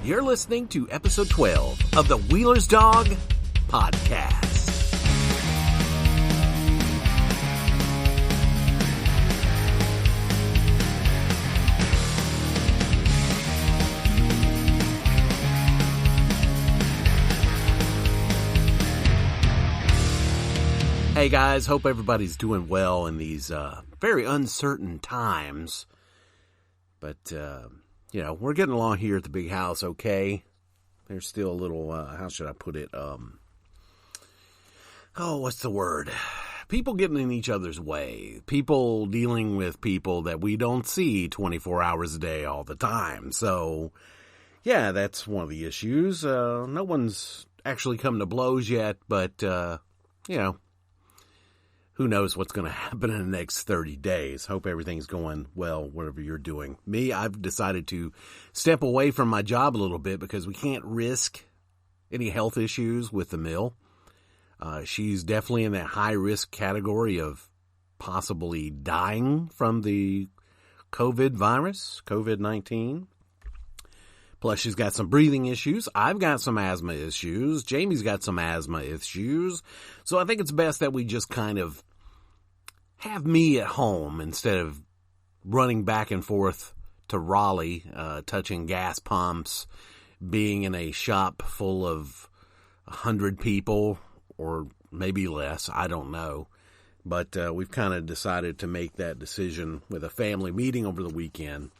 You're listening to episode 12 of the Wheeler's Dog Podcast. Hey guys, hope everybody's doing well in these very uncertain times. But, we're getting along here at the big house okay. There's still a little, how should I put it? What's the word? People getting in each other's way. People dealing with people that we don't see 24 hours a day all the time. So, yeah, that's one of the issues. No one's actually come to blows yet, but, who knows what's going to happen in the next 30 days. Hope everything's going well, whatever you're doing. Me, I've decided to step away from my job a little bit because we can't risk any health issues with the mill. She's definitely in that high-risk category of possibly dying from the COVID virus, COVID-19. Plus, she's got some breathing issues. I've got some asthma issues. Jamie's got some asthma issues. So I think it's best that we just kind of have me at home instead of running back and forth to Raleigh, touching gas pumps, being in a shop full of 100 people or maybe less. I don't know. But we've kind of decided to make that decision with a family meeting over the weekend.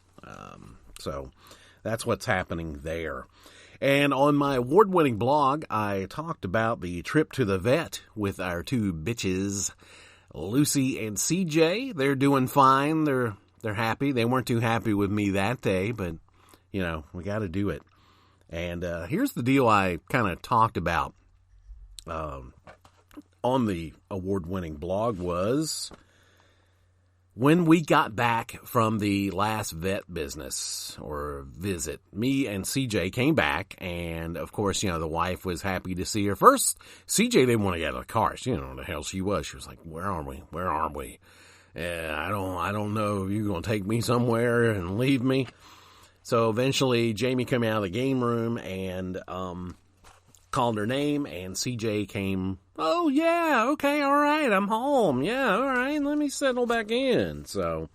So that's what's happening there. And on my award-winning blog, I talked about the trip to the vet with our two bitches, Lucy and CJ. They're doing fine. They're happy. They weren't too happy with me that day, but, we got to do it. And here's the deal I kind of talked about on the award-winning blog was when we got back from the last vet business or visit, me and CJ came back, and of course, the wife was happy to see her. First, CJ didn't want to get out of the car. She didn't know what the hell she was. She was like, "Where are we? Where are we? I don't know if you're going to take me somewhere and leave me." So eventually, Jamie came out of the game room and called her name, and CJ came. "Oh, yeah, okay, all right, I'm home. Yeah, all right, let me settle back in." So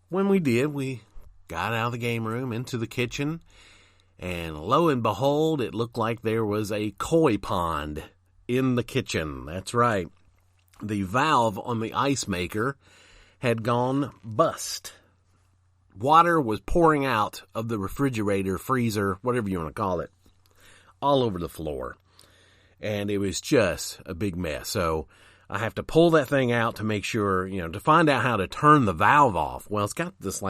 when we did, we got out of the game room into the kitchen, and lo and behold, it looked like there was a koi pond in the kitchen. That's right. The valve on the ice maker had gone bust. Water was pouring out of the refrigerator, freezer, whatever you want to call it, all over the floor. And it was just a big mess. So I have to pull that thing out to make sure, to find out how to turn the valve off. Well, it's got this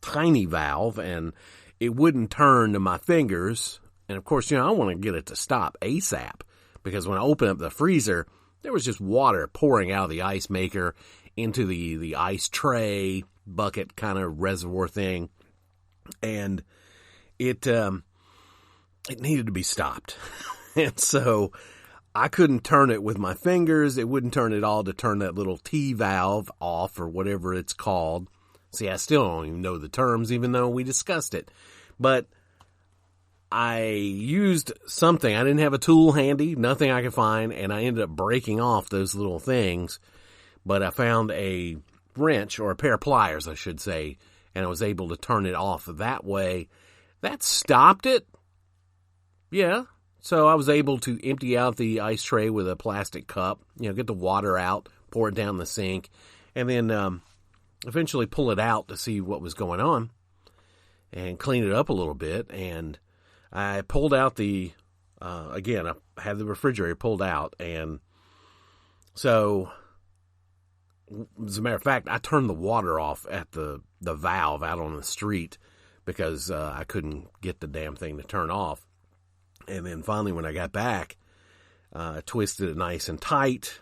tiny valve, and it wouldn't turn to my fingers. And of course, I want to get it to stop ASAP, because when I opened up the freezer, there was just water pouring out of the ice maker into the ice tray bucket kind of reservoir thing. And it needed to be stopped. And so I couldn't turn it with my fingers. It wouldn't turn at all to turn that little T valve off or whatever it's called. See, I still don't even know the terms, even though we discussed it. But I used something. I didn't have a tool handy, nothing I could find, and I ended up breaking off those little things. But I found a wrench, or a pair of pliers, I should say, and I was able to turn it off that way. That stopped it. Yeah. So I was able to empty out the ice tray with a plastic cup, get the water out, pour it down the sink, and then eventually pull it out to see what was going on and clean it up a little bit. And I pulled out again, I had the refrigerator pulled out. And so, as a matter of fact, I turned the water off at the valve out on the street because I couldn't get the damn thing to turn off. And then finally, when I got back, I twisted it nice and tight,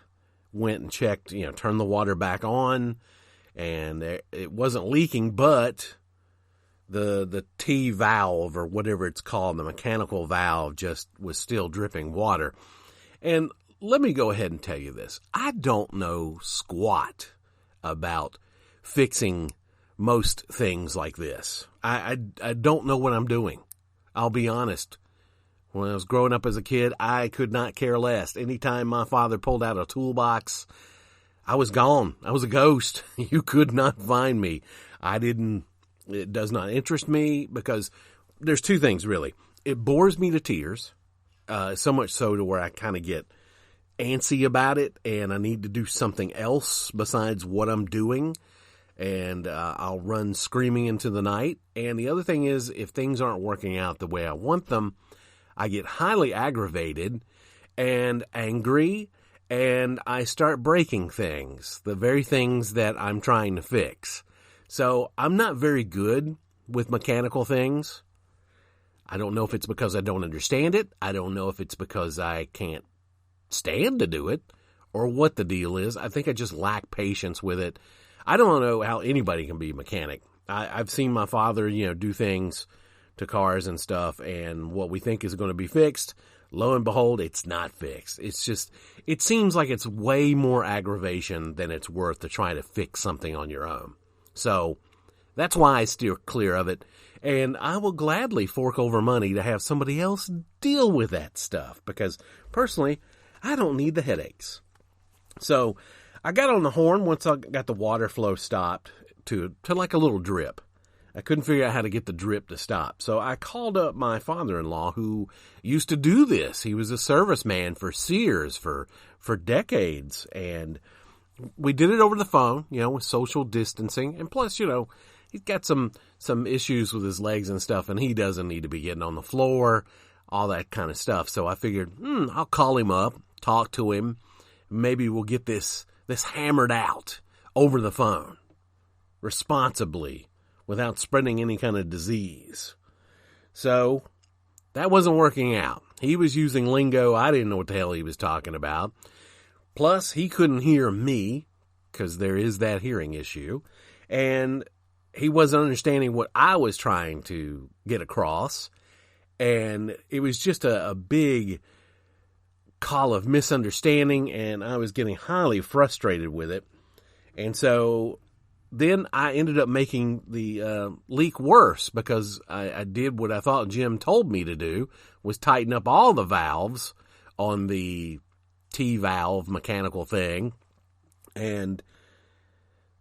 went and checked, turned the water back on, and it wasn't leaking, but the T valve, or whatever it's called, the mechanical valve, just was still dripping water. And let me go ahead and tell you this. I don't know squat about fixing most things like this. I don't know what I'm doing. I'll be honest. When I was growing up as a kid, I could not care less. Anytime my father pulled out a toolbox, I was gone. I was a ghost. You could not find me. It does not interest me because there's two things really. It bores me to tears, so much so to where I kind of get antsy about it and I need to do something else besides what I'm doing. And I'll run screaming into the night. And the other thing is, if things aren't working out the way I want them, I get highly aggravated and angry, and I start breaking things, the very things that I'm trying to fix. So I'm not very good with mechanical things. I don't know if it's because I don't understand it. I don't know if it's because I can't stand to do it or what the deal is. I think I just lack patience with it. I don't know how anybody can be a mechanic. I've seen my father, do things to cars and stuff, and what we think is going to be fixed, lo and behold, it's not fixed. It's just, it seems like it's way more aggravation than it's worth to try to fix something on your own. So that's why I steer clear of it, and I will gladly fork over money to have somebody else deal with that stuff, because personally, I don't need the headaches. So I got on the horn once I got the water flow stopped to like a little drip. I couldn't figure out how to get the drip to stop. So I called up my father-in-law who used to do this. He was a serviceman for Sears for decades. And we did it over the phone, with social distancing. And plus, he's got some issues with his legs and stuff, and he doesn't need to be getting on the floor, all that kind of stuff. So I figured, I'll call him up, talk to him. Maybe we'll get this hammered out over the phone responsibly without spreading any kind of disease. So that wasn't working out. He was using lingo. I didn't know what the hell he was talking about. Plus, he couldn't hear me because there is that hearing issue. And he wasn't understanding what I was trying to get across. And it was just a big call of misunderstanding, and I was getting highly frustrated with it. And so then I ended up making the leak worse because I did what I thought Jim told me to do, was tighten up all the valves on the T-valve mechanical thing. And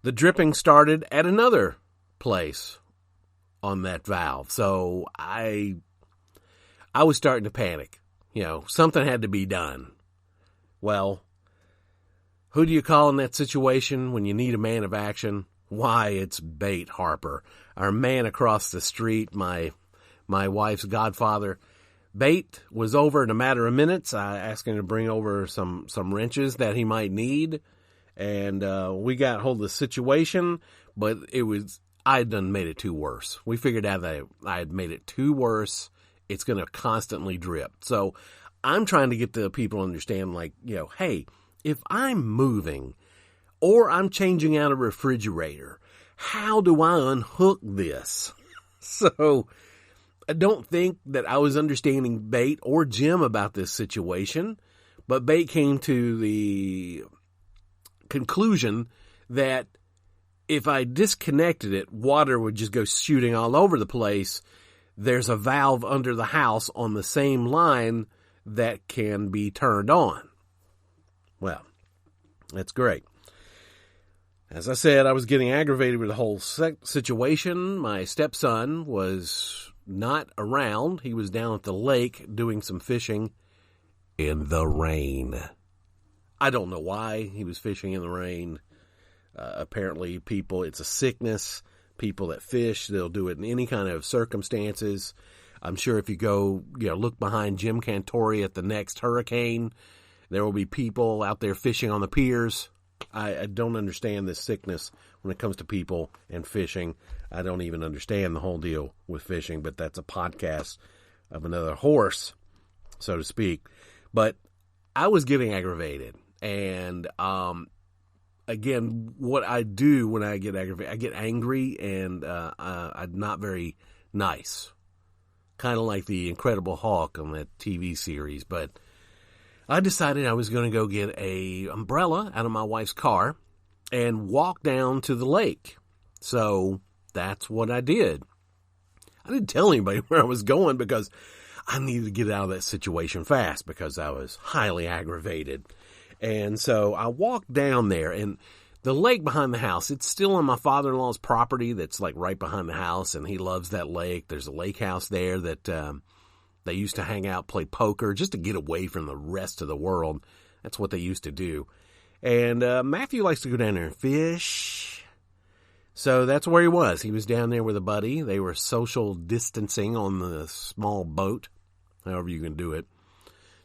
the dripping started at another place on that valve. So I was starting to panic. Something had to be done. Well, who do you call in that situation when you need a man of action? Why, it's Bate Harper, our man across the street, my wife's godfather. Bate was over in a matter of minutes. I asked him to bring over some wrenches that he might need, and we got hold of the situation, but I had done made it too worse. We figured out that I had made it too worse. It's going to constantly drip. So I'm trying to get the people to understand, hey, if I'm moving or I'm changing out a refrigerator, how do I unhook this? So I don't think that I was understanding Bate or Jim about this situation, but Bate came to the conclusion that if I disconnected it, water would just go shooting all over the place. There's a valve under the house on the same line that can be turned on. Well, that's great. As I said, I was getting aggravated with the whole situation. My stepson was not around. He was down at the lake doing some fishing in the rain. I don't know why he was fishing in the rain. Apparently, it's a sickness. People that fish, they'll do it in any kind of circumstances. I'm sure if you go, look behind Jim Cantori at the next hurricane, there will be people out there fishing on the piers. I don't understand this sickness when it comes to people and fishing. I don't even understand the whole deal with fishing, but that's a podcast of another horse, so to speak. But I was getting aggravated. And, again, what I do when I get aggravated, I get angry and I'm not very nice. Kind of like the Incredible Hulk on that TV series, but I decided I was going to go get a umbrella out of my wife's car and walk down to the lake. So that's what I did. I didn't tell anybody where I was going because I needed to get out of that situation fast because I was highly aggravated. And so I walked down there, and the lake behind the house, it's still on my father-in-law's property that's like right behind the house, and he loves that lake. There's a lake house there that they used to hang out, play poker, just to get away from the rest of the world. That's what they used to do. And Matthew likes to go down there and fish. So that's where he was. He was down there with a buddy. They were social distancing on the small boat, however you can do it.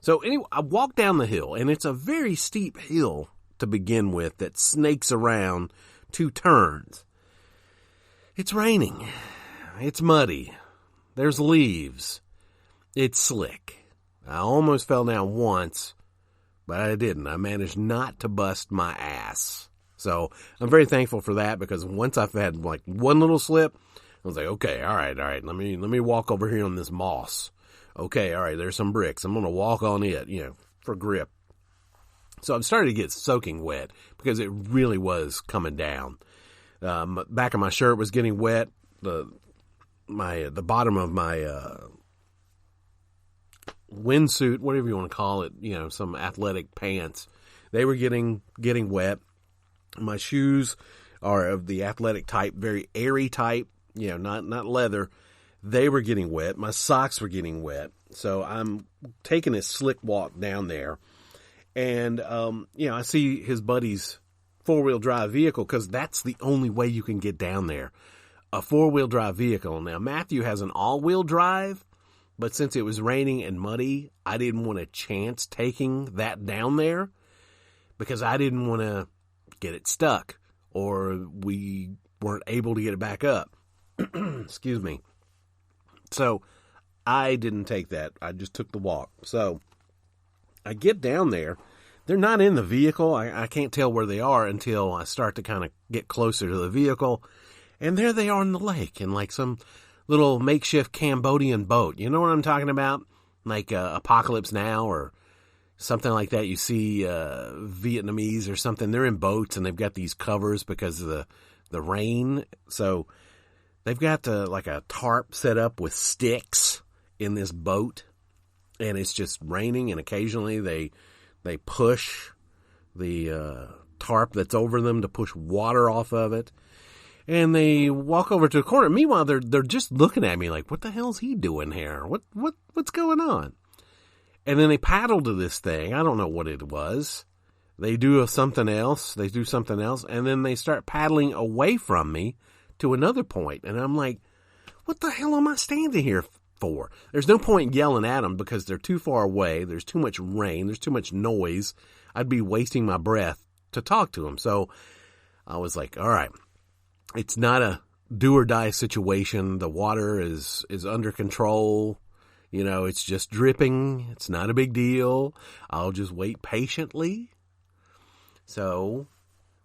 So anyway, I walked down the hill, and it's a very steep hill to begin with that snakes around 2 turns. It's raining. It's muddy. There's leaves. It's slick. I almost fell down once, but I didn't. I managed not to bust my ass. So I'm very thankful for that, because once I've had like one little slip, I was like, okay, all right. Let me walk over here on this moss. Okay, all right, there's some bricks. I'm going to walk on it, for grip. So I'm starting to get soaking wet because it really was coming down. Back of my shirt was getting wet. The bottom of my windsuit, whatever you want to call it, some athletic pants, they were getting wet. My shoes are of the athletic type, very airy type, not leather. They were getting wet. My socks were getting wet. So I'm taking a slick walk down there. And, I see his buddy's 4-wheel drive vehicle, because that's the only way you can get down there. A 4-wheel drive vehicle. Now, Matthew has an all-wheel drive, but since it was raining and muddy, I didn't want to chance taking that down there, because I didn't want to get it stuck, or we weren't able to get it back up. Excuse me. So I didn't take that. I just took the walk. So I get down there. They're not in the vehicle. I can't tell where they are until I start to kind of get closer to the vehicle. And there they are in the lake, in like some little makeshift Cambodian boat. You know what I'm talking about? Like Apocalypse Now or something like that. You see Vietnamese or something. They're in boats, and they've got these covers because of the rain. So they've got like a tarp set up with sticks in this boat, and it's just raining, and occasionally they push the tarp that's over them to push water off of it, and they walk over to a corner. Meanwhile, they're just looking at me like, what the hell's he doing here? What's going on? And then they paddle to this thing. I don't know what it was. They do something else, and then they start paddling away from me to another point. And I'm like, what the hell am I standing here for? There's no point yelling at them because they're too far away. There's too much rain. There's too much noise. I'd be wasting my breath to talk to them. So I was like, all right, it's not a do or die situation. The water is under control. It's just dripping. It's not a big deal. I'll just wait patiently. So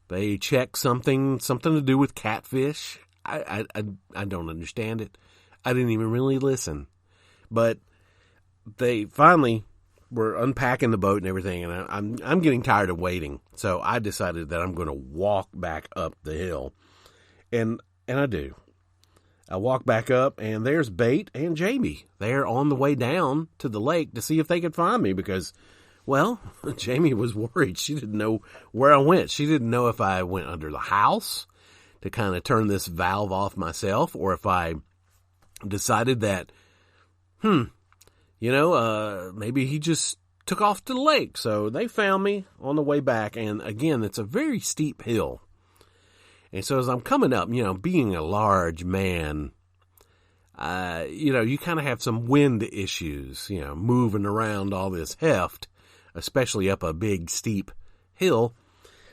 they check something to do with catfish. I don't understand it. I didn't even really listen. But they finally were unpacking the boat and everything, and I'm getting tired of waiting. So I decided that I'm going to walk back up the hill. And I do. I walk back up, and there's Bate and Jamie. They're on the way down to the lake to see if they could find me because, well, Jamie was worried. She didn't know where I went. She didn't know if I went under the house to kind of turn this valve off myself, or if I decided that, maybe he just took off to the lake. So they found me on the way back. And again, it's a very steep hill. And so as I'm coming up, being a large man, you kind of have some wind issues, moving around all this heft, especially up a big steep hill.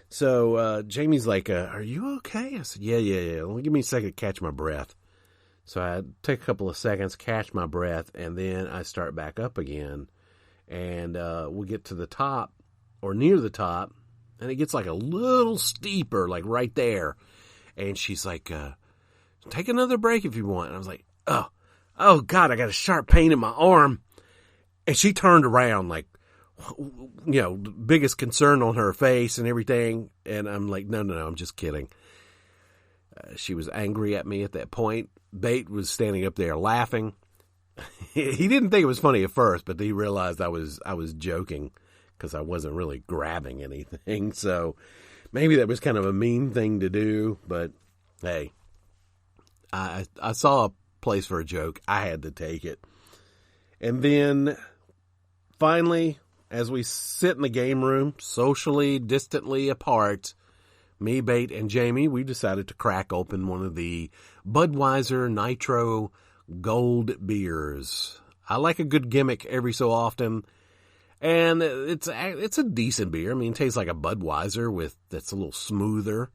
So Jamie's like, are you okay? I said, yeah. Give me a second to catch my breath. So I take a couple of seconds, catch my breath, and then I start back up again. And we'll get to the top, or near the top, and it gets like a little steeper, like right there. And she's like, take another break if you want. And I was like, oh God, I got a sharp pain in my arm. And she turned around like, biggest concern on her face and everything. And I'm like, no, I'm just kidding. She was angry at me at that point. Bate was standing up there laughing. He didn't think it was funny at first, but he realized I was joking because I wasn't really grabbing anything. So maybe that was kind of a mean thing to do, but hey, I saw a place for a joke. I had to take it. And then finally, as we sit in the game room, socially, distantly apart, me, Bate, and Jamie, we decided to crack open one of the Budweiser Nitro Gold beers. I like a good gimmick every so often, and it's a decent beer. I mean, it tastes like a Budweiser that's a little smoother,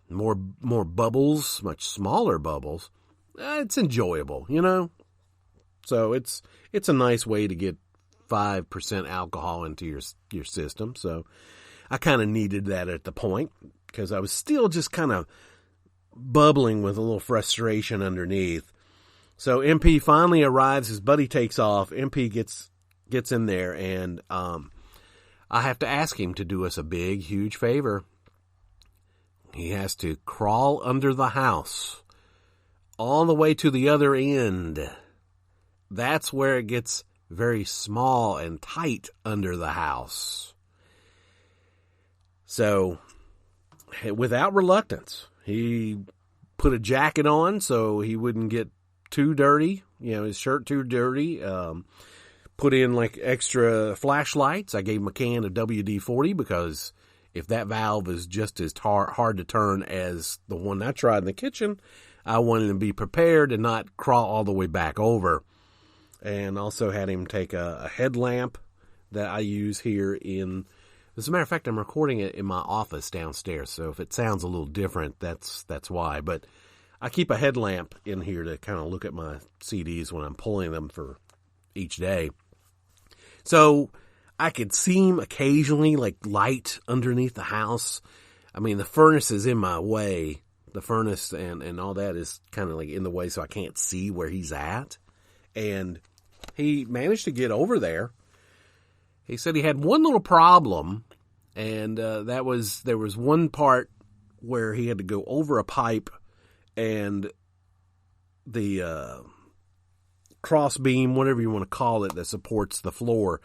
more bubbles, much smaller bubbles. It's enjoyable, you know. So it's a nice way to get 5% alcohol into your system. So I kind of needed that at the point because I was still just kind of bubbling with a little frustration underneath. So MP finally arrives. His buddy takes off. MP gets in there, and I have to ask him to do us a big, huge favor. He has to crawl under the house all the way to the other end. That's where it gets very small and tight under the house. So, without reluctance, he put a jacket on so he wouldn't get too dirty, his shirt too dirty. Put in like extra flashlights. I gave him a can of WD-40 because if that valve is just as hard to turn as the one I tried in the kitchen, I wanted him to be prepared and not crawl all the way back over. And also had him take a headlamp that I use here as a matter of fact, I'm recording it in my office downstairs. So if it sounds a little different, that's why. But I keep a headlamp in here to kind of look at my CDs when I'm pulling them for each day. So I could see him occasionally, like light underneath the house. I mean, the furnace is in my way. The furnace and all that is kind of like in the way, so I can't see where he's at. And he managed to get over there. He said he had one little problem, and there was one part where he had to go over a pipe, and the cross beam, whatever you want to call it, that supports the floor,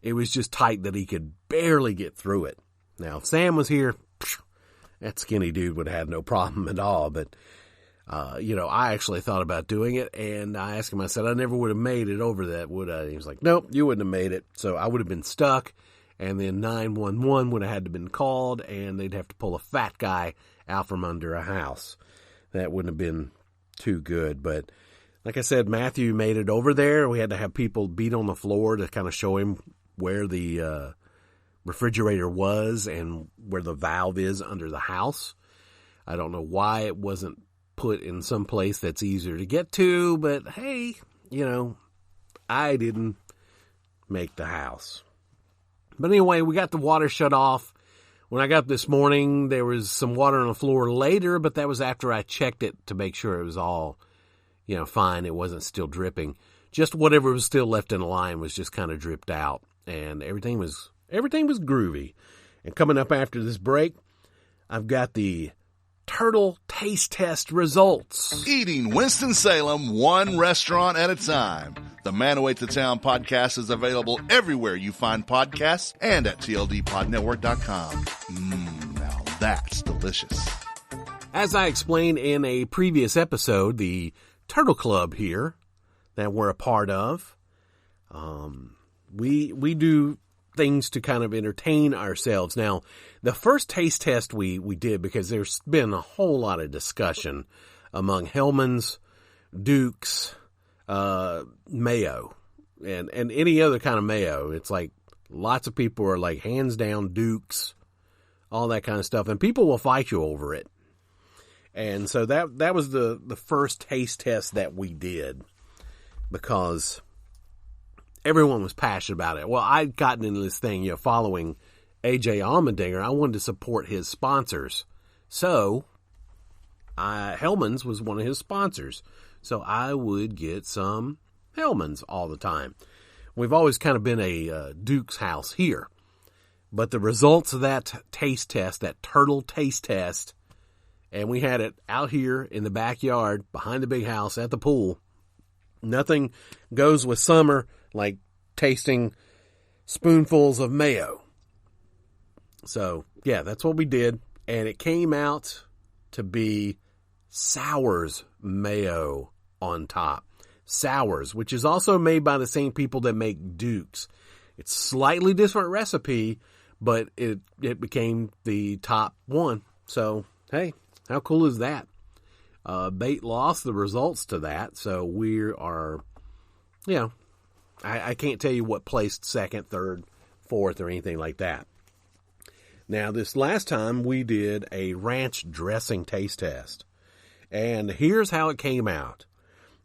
it was just tight that he could barely get through it. Now, if Sam was here, that skinny dude would have had no problem at all, but I actually thought about doing it, and I asked him, I said, I never would have made it over that, would I? And he was like, nope, you wouldn't have made it. So I would have been stuck, and then 911 would have had to been called, and they'd have to pull a fat guy out from under a house. That wouldn't have been too good. But like I said, Matthew made it over there. We had to have people beat on the floor to kind of show him where the refrigerator was and where the valve is under the house. I don't know why it wasn't put in some place that's easier to get to, but hey, I didn't make the house. But anyway, we got the water shut off. When I got up this morning, there was some water on the floor later, but that was after I checked it to make sure it was all, fine. It wasn't still dripping. Just whatever was still left in the line was just kind of dripped out, and everything was groovy. And coming up after this break, I've got the Turtle Taste Test results. Eating Winston-Salem one restaurant at a time. The Man Who Ate the Town podcast is available everywhere you find podcasts and at tldpodnetwork.com. Now that's delicious. As I explained in a previous episode, the Turtle Club here that we're a part of, we do things to kind of entertain ourselves. Now, the first taste test we did, because there's been a whole lot of discussion among Hellman's, Duke's, mayo, and any other kind of mayo. It's like lots of people are like hands down Duke's, all that kind of stuff, and people will fight you over it. And so that was the first taste test that we did, because everyone was passionate about it. Well, I'd gotten into this thing, following AJ Allmendinger. I wanted to support his sponsors. So, Hellman's was one of his sponsors. So I would get some Hellman's all the time. We've always kind of been a Duke's house here. But the results of that taste test, that turtle taste test, And we had it out here in the backyard, behind the big house, at the pool. Nothing goes with summer like tasting spoonfuls of mayo. So, yeah, that's what we did. And it came out to be Sours mayo on top. Sours, which is also made by the same people that make Duke's. It's slightly different recipe, but it became the top one. So, hey, how cool is that? Bait lost the results to that, so we are, I can't tell you what placed second, third, fourth, or anything like that. Now, this last time we did a ranch dressing taste test, and here's how it came out.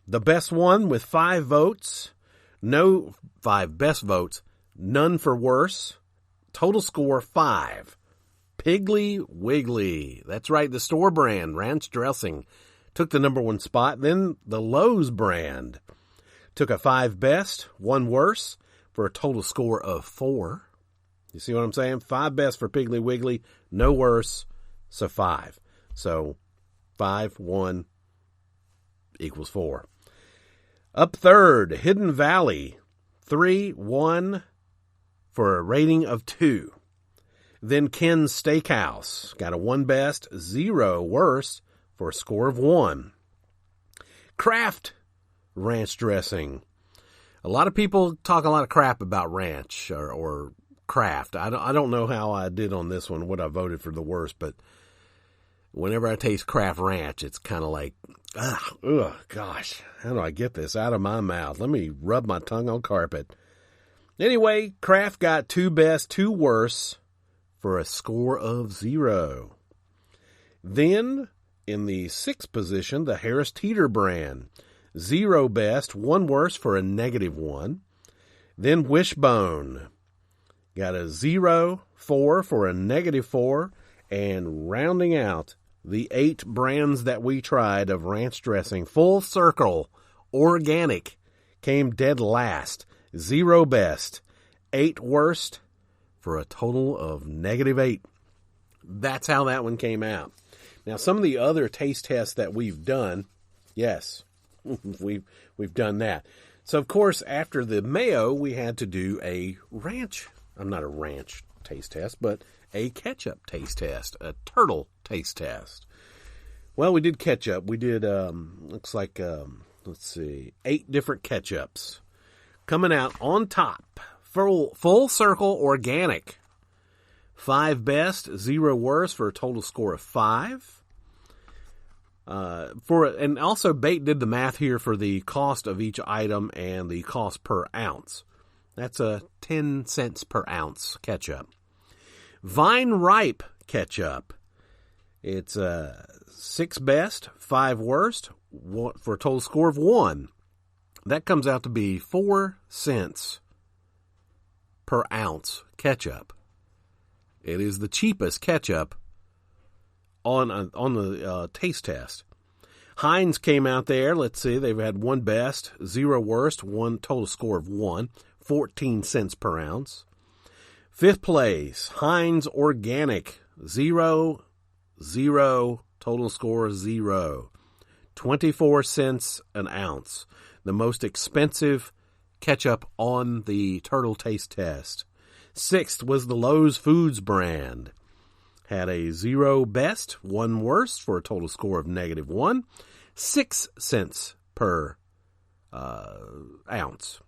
The best one with 5 votes, no 5 best votes, none for worse, total score 5. Piggly Wiggly. That's right, the store brand, ranch dressing, took the number 1 spot. Then the Lowe's brand took a 5 best, 1 worse, for a total score of 4. You see what I'm saying? 5 best for Piggly Wiggly, no worse, so 5. So 5, 1 equals 4. Up third, Hidden Valley, 3, 1 for a rating of 2. Then Ken's Steakhouse got a 1 best, 0 worse for a score of 1. Kraft ranch dressing. A lot of people talk a lot of crap about ranch or Kraft. I don't know how I did on this one, what I voted for the worst, but whenever I taste Kraft ranch, it's kind of like, gosh, how do I get this out of my mouth? Let me rub my tongue on carpet. Anyway, Kraft got 2 best, 2 worse for a score of 0. Then, in the 6th position, the Harris Teeter brand. 0 best, 1 worse for a -1. Then Wishbone got a 0, 4 for a -4. And rounding out the 8 brands that we tried of ranch dressing, Full Circle Organic came dead last. 0 best, 8 worst, for a total of -8. That's how that one came out. Now, some of the other taste tests that we've done, yes, we've done that. So, of course, after the mayo, we had to do not a ranch taste test, but a ketchup taste test, a turtle taste test. Well, we did ketchup. We did, looks like, 8 different ketchups. Coming out on top, Full Circle Organic. 5 best, 0 worse for a total score of 5. And also Bait did the math here for the cost of each item and the cost per ounce. That's a 10 cents per ounce ketchup. Vine Ripe ketchup. It's 6 best, 5 worst, for a total score of 1. That comes out to be 4 cents per ounce ketchup. It is the cheapest ketchup on the taste test. Heinz came out there. Let's see, they've had 1 best, 0 worst, 1 total score of 1, 14 cents per ounce. 5th place, Heinz Organic, 0, 0, total score 0, 24 cents an ounce. The most expensive ketchup on the turtle taste test. 6th was the Lowe's Foods brand. Had a 0 best, 1 worst, for a total score of -1. 6 cents per ounce.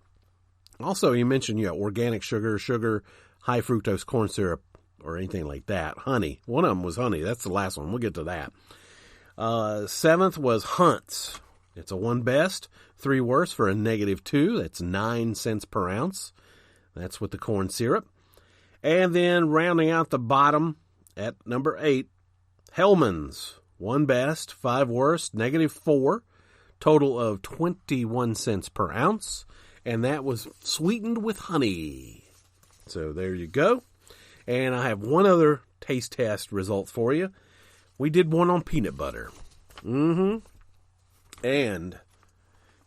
Also, you mentioned organic sugar, high fructose corn syrup, or anything like that. Honey. One of them was honey. That's the last one. We'll get to that. 7th was Hunt's. It's a 1 best, 3 worst for a -2. That's 9 cents per ounce. That's with the corn syrup. And then rounding out the bottom at number 8, Hellman's. 1 best, 5 worst, -4. Total of 21 cents per ounce. And that was sweetened with honey. So there you go. And I have one other taste test result for you. We did one on peanut butter. And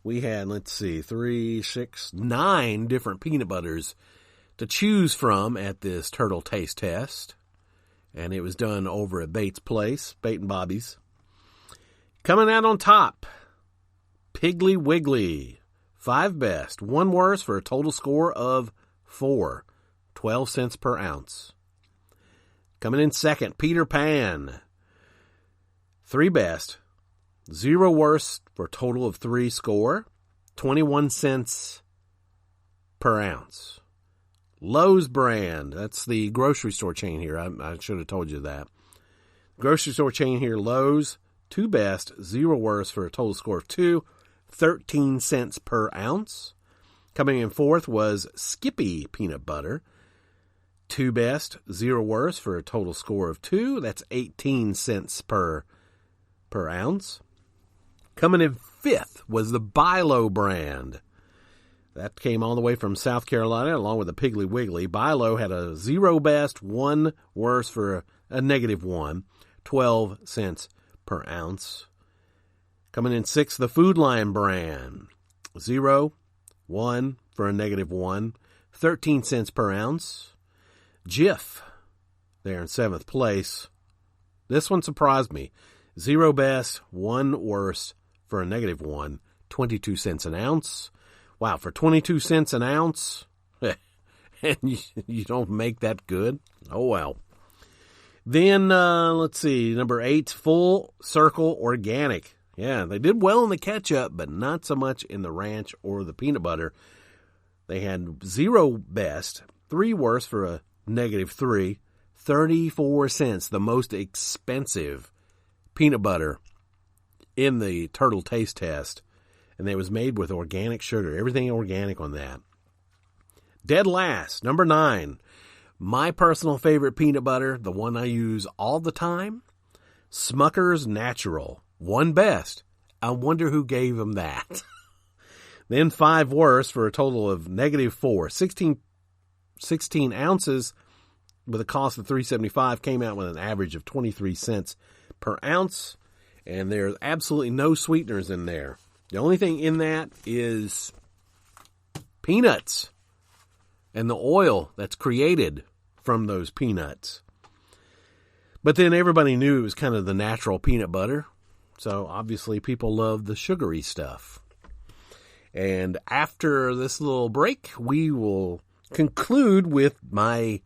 we had, 3, 6, 9 different peanut butters to choose from at this turtle taste test. And it was done over at Bates Place, Bait and Bobby's. Coming out on top, Piggly Wiggly. 5 best, 1 worst for a total score of 4. 12 cents per ounce. Coming in second, Peter Pan. 3 best, 0 worst for a total of 3 score. 21 cents per ounce. Lowe's brand. That's the grocery store chain here. I should have told you that. Grocery store chain here, Lowe's. 2 best, 0 worst for a total score of 2. 13 cents per ounce. Coming in fourth was Skippy Peanut Butter. 2 best, 0 worst for a total score of 2. That's 18 cents per ounce. Coming in fifth was the Bilo brand. That came all the way from South Carolina along with the Piggly Wiggly. Bilo had a 0 best, 1 worst for a -1. 12 cents per ounce. Coming in sixth, the Food Lion brand. 0, 1 for a -1. 13 cents per ounce. Jif, there in seventh place. This one surprised me. 0 best, 1 worst for a -1. 22 cents an ounce. Wow, for 22 cents an ounce, and you don't make that good? Oh, well. Then, let's see, number 8, Full Circle Organic. Yeah, they did well in the ketchup, but not so much in the ranch or the peanut butter. They had 0 best, 3 worst for a -3, 34 cents, the most expensive peanut butter in the Turtle Taste Test. And it was made with organic sugar. Everything organic on that. Dead last, number 9. My personal favorite peanut butter, the one I use all the time. Smucker's Natural. 1 best. I wonder who gave them that. Then 5 worst for a total of -4. 16 ounces with a cost of $3.75 came out with an average of 23 cents per ounce. And there's absolutely no sweeteners in there. The only thing in that is peanuts and the oil that's created from those peanuts. But then everybody knew it was kind of the natural peanut butter. So obviously people love the sugary stuff. And after this little break, we will conclude with my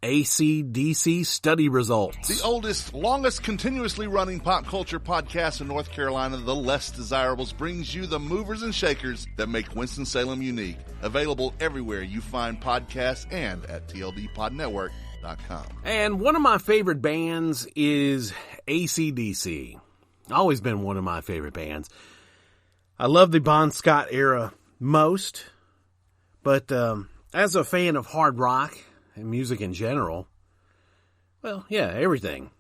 AC/DC study results. The oldest, longest, continuously running pop culture podcast in North Carolina, The Less Desirables, brings you the movers and shakers that make Winston-Salem unique. Available everywhere you find podcasts and at tldpodnetwork.com. And one of my favorite bands is AC/DC. Always been one of my favorite bands. I love the Bon Scott era most, but as a fan of hard rock and music in general, well, yeah, everything.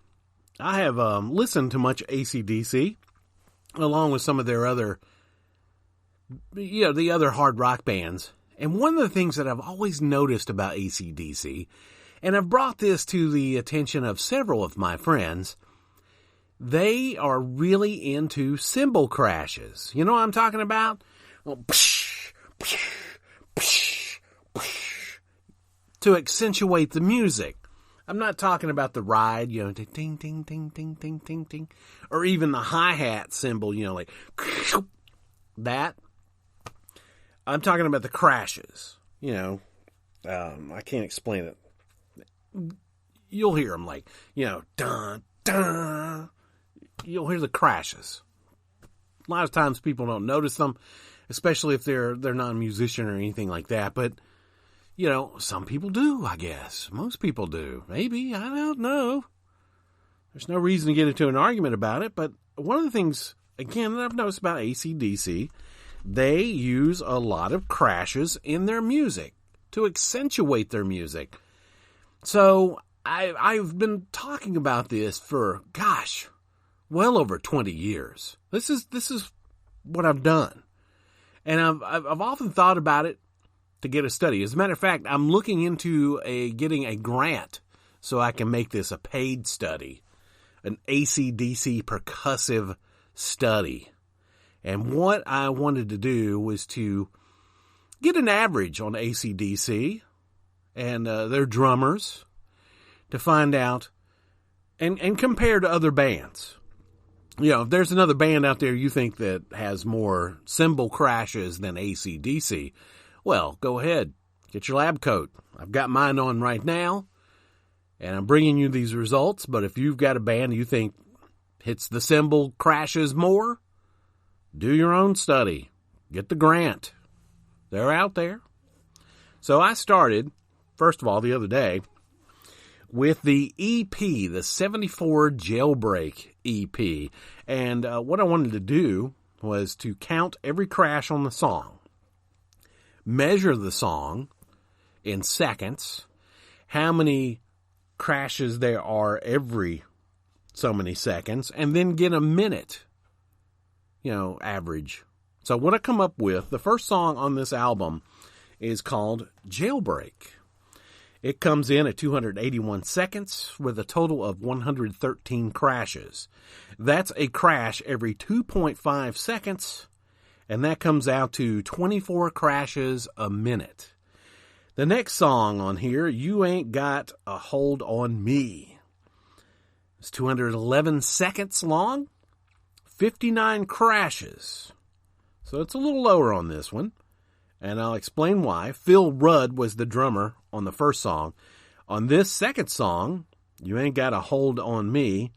I have listened to much AC/DC, along with some of their other, the other hard rock bands. And one of the things that I've always noticed about AC/DC, and I've brought this to the attention of several of my friends, they are really into cymbal crashes. You know what I'm talking about? Well, psh, psh, psh, psh, to accentuate the music. I'm not talking about the ride, ding, ding, ding, ding, ding, ding, ding, or even the hi-hat cymbal, like that. I'm talking about the crashes, I can't explain it. You'll hear them like, dun, dun. You'll hear the crashes. A lot of times people don't notice them, especially if they're not a musician or anything like that. But, some people do, I guess. Most people do. Maybe. I don't know. There's no reason to get into an argument about it. But one of the things, again, that I've noticed about AC/DC, they use a lot of crashes in their music to accentuate their music. So I've been talking about this for, well over 20 years. This is what I've done. And I've often thought about it to get a study. As a matter of fact, I'm looking into getting a grant so I can make this a paid study, an AC/DC percussive study. And what I wanted to do was to get an average on AC/DC and their drummers to find out and compare to other bands. You know, if there's another band out there you think that has more cymbal crashes than AC/DC, well, go ahead. Get your lab coat. I've got mine on right now, and I'm bringing you these results. But if you've got a band you think hits the cymbal crashes more, do your own study. Get the grant. They're out there. So I started, first of all, the other day, with the EP, the 74 Jailbreak EP. And what I wanted to do was to count every crash on the song, measure the song in seconds, how many crashes there are every so many seconds, and then get a minute, average. So what I come up with, the first song on this album is called Jailbreak. It comes in at 281 seconds with a total of 113 crashes. That's a crash every 2.5 seconds, and that comes out to 24 crashes a minute. The next song on here, You Ain't Got a Hold on Me. It's 211 seconds long, 59 crashes. So it's a little lower on this one, and I'll explain why. Phil Rudd was the drummer on the first song. On this second song, You Ain't Got a Hold on Me,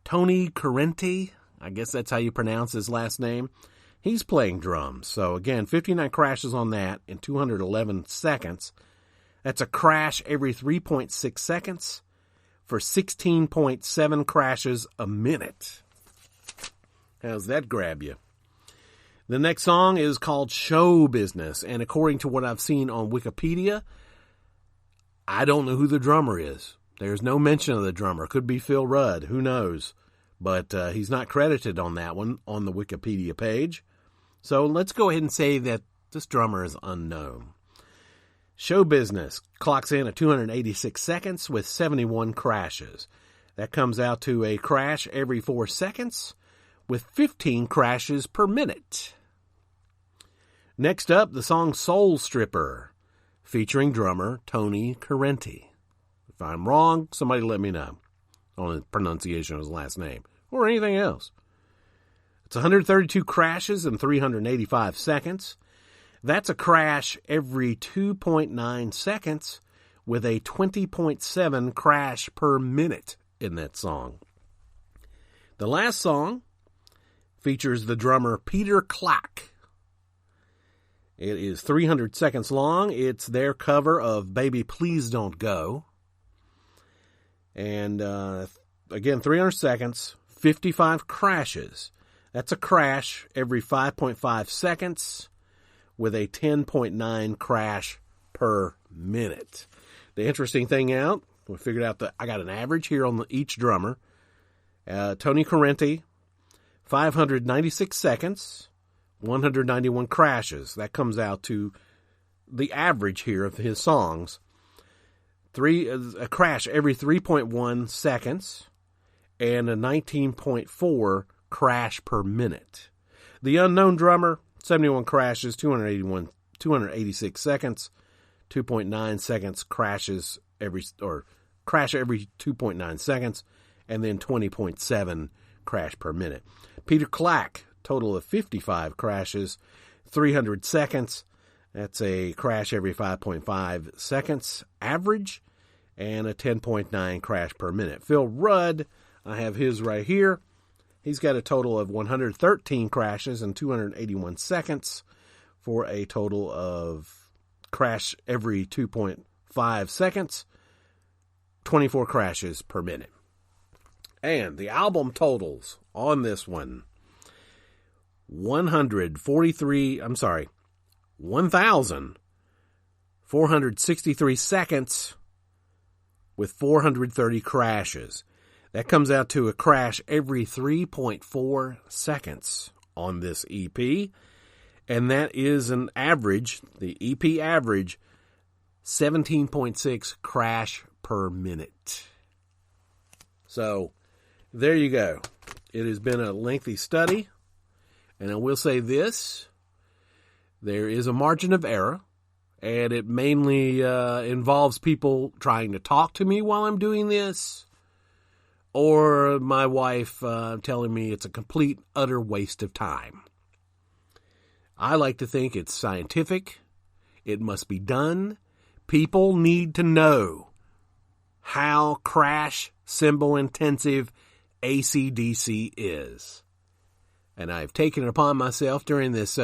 Tony Correnti, I guess that's how you pronounce his last name, he's playing drums. So again, 59 crashes on that in 211 seconds. That's a crash every 3.6 seconds for 16.7 crashes a minute. How's that grab you? The next song is called Show Business, and according to what I've seen on Wikipedia, I don't know who the drummer is. There's no mention of the drummer. Could be Phil Rudd. Who knows? But he's not credited on that one on the Wikipedia page. So let's go ahead and say that this drummer is unknown. Show Business clocks in at 286 seconds with 71 crashes. That comes out to a crash every 4 seconds with 15 crashes per minute. Next up, the song Soul Stripper, featuring drummer Tony Correnti. If I'm wrong, somebody let me know on the pronunciation of his last name or anything else. It's 132 crashes in 385 seconds. That's a crash every 2.9 seconds with a 20.7 crash per minute in that song. The last song features the drummer Peter Clack. It is 300 seconds long. It's their cover of Baby Please Don't Go. And again, 300 seconds, 55 crashes. That's a crash every 5.5 seconds with a 10.9 crash per minute. The interesting thing out, we figured out that I got an average here on each drummer. Tony Correnti, 596 seconds, 191 crashes. That comes out to the average here of his songs. A crash every 3.1 seconds and a 19.4 crash per minute. The unknown drummer, 71 crashes, 286 seconds, 2.9 seconds crash every 2.9 seconds, and then 20.7 crash per minute. Peter Clack, total of 55 crashes, 300 seconds. That's a crash every 5.5 seconds average, and a 10.9 crash per minute. Phil Rudd, I have his right here. He's got a total of 113 crashes in 281 seconds for a total of crash every 2.5 seconds, 24 crashes per minute. And the album totals on this one, 1,463 seconds with 430 crashes. That comes out to a crash every 3.4 seconds on this EP. And that is an average, the EP average, 17.6 crash per minute. So, there you go. It has been a lengthy study. And I will say this, there is a margin of error. And it mainly involves people trying to talk to me while I'm doing this, or my wife telling me it's a complete, utter waste of time. I like to think it's scientific. It must be done. People need to know how crash cymbal intensive AC/DC is. And I've taken it upon myself during this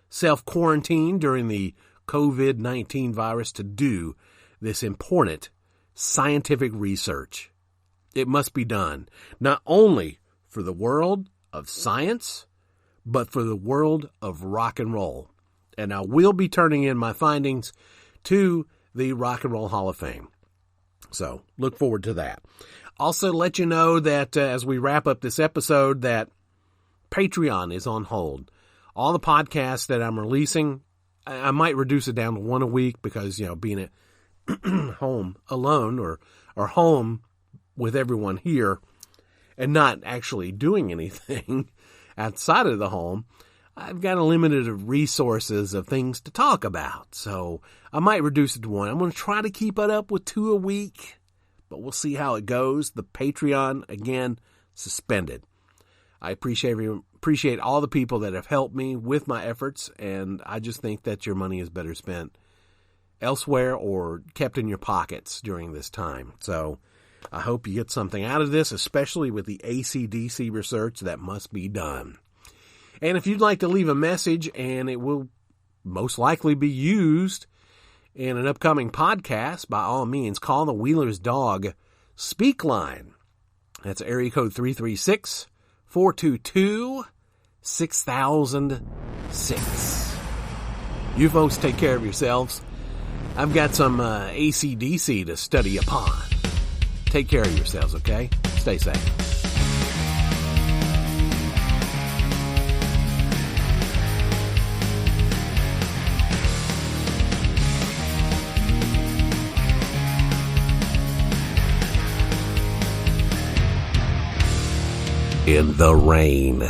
self-quarantine during the COVID-19 virus to do this important scientific research. It must be done, not only for the world of science, but for the world of rock and roll. And I will be turning in my findings to the Rock and Roll Hall of Fame. So look forward to that. Also let you know that as we wrap up this episode, that Patreon is on hold. All the podcasts that I'm releasing, I might reduce it down to one a week because, being at home alone or home with everyone here and not actually doing anything outside of the home, I've got a limited resources of things to talk about. So I might reduce it to one. I'm going to try to keep it up with 2 a week, but we'll see how it goes. The Patreon, again, suspended. I appreciate all the people that have helped me with my efforts, and I just think that your money is better spent elsewhere or kept in your pockets during this time. So I hope you get something out of this, especially with the AC/DC research that must be done. And if you'd like to leave a message, and it will most likely be used in an upcoming podcast, by all means, call the Wheeler's Dog Speak Line. That's area code 336-422-6006. You folks take care of yourselves. I've got some AC/DC to study upon. Take care of yourselves, okay? Stay safe. In the rain.